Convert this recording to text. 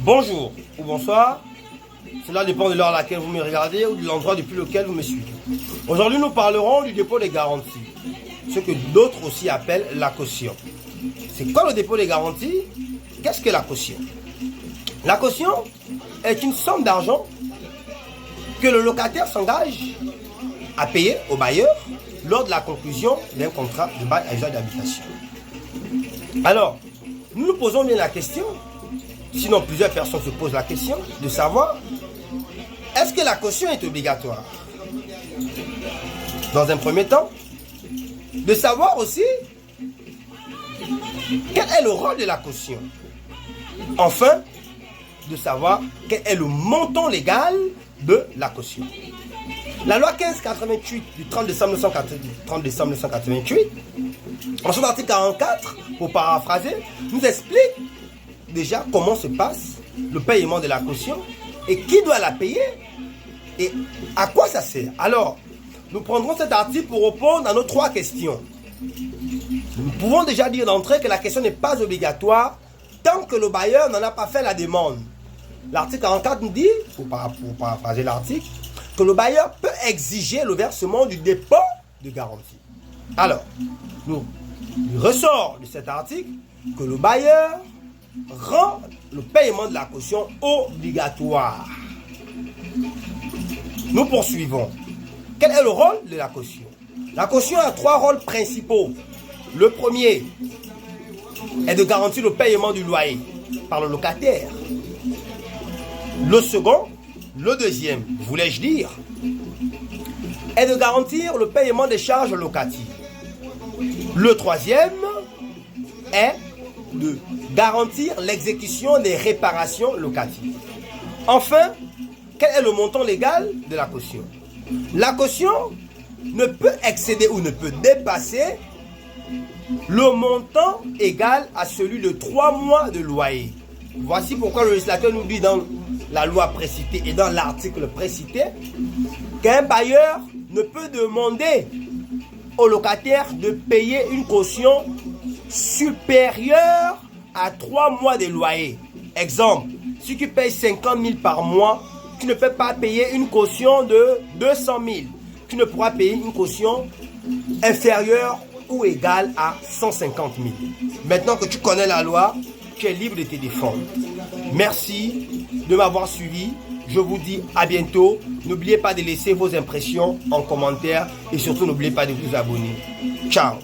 Bonjour ou bonsoir, cela dépend de l'heure à laquelle vous me regardez ou de l'endroit depuis lequel vous me suivez. Aujourd'hui, nous parlerons du dépôt des garanties, ce que d'autres aussi appellent la caution. C'est quoi le dépôt des garanties? Qu'est-ce que la caution? La caution est une somme d'argent que le locataire s'engage à payer au bailleur lors de la conclusion d'un contrat de bail à usage d'habitation. Alors, nous nous posons bien la question, sinon plusieurs personnes se posent la question, de savoir est-ce que la caution est obligatoire? Dans un premier temps, de savoir aussi quel est le rôle de la caution. Enfin, de savoir quel est le montant légal de la caution. La loi 1588 du 30 décembre 1988, en son article 44, pour paraphraser, nous explique déjà comment se passe le paiement de la caution et qui doit la payer et à quoi ça sert. Alors, nous prendrons cet article pour répondre à nos trois questions. Nous pouvons déjà dire d'entrée que la question n'est pas obligatoire tant que le bailleur n'en a pas fait la demande. L'article 44 nous dit, pour paraphraser l'article, que le bailleur peut exiger le versement du dépôt de garantie. Alors, il ressort de cet article que le bailleur rend le paiement de la caution obligatoire. Nous poursuivons. Quel est le rôle de la caution? La caution a trois rôles principaux. Le premier est de garantir le paiement du loyer par le locataire. Le second, le deuxième, voulais-je dire, est de garantir le paiement des charges locatives. Le troisième est de garantir l'exécution des réparations locatives. Enfin, quel est le montant légal de la caution? La caution ne peut excéder ou ne peut dépasser le montant égal à celui de 3 mois de loyer. Voici pourquoi le législateur nous dit dans la loi précitée et dans l'article précité qu'un bailleur ne peut demander au locataire de payer une caution supérieure à 3 mois de loyer. Exemple, si tu payes 50 000 par mois, tu ne peux pas payer une caution de 200 000. Tu ne pourras payer une caution inférieure ou égale à 150 000. Maintenant que tu connais la loi, tu es libre de te défendre. Merci de m'avoir suivi. Je vous dis à bientôt. N'oubliez pas de laisser vos impressions en commentaire et surtout n'oubliez pas de vous abonner. Ciao.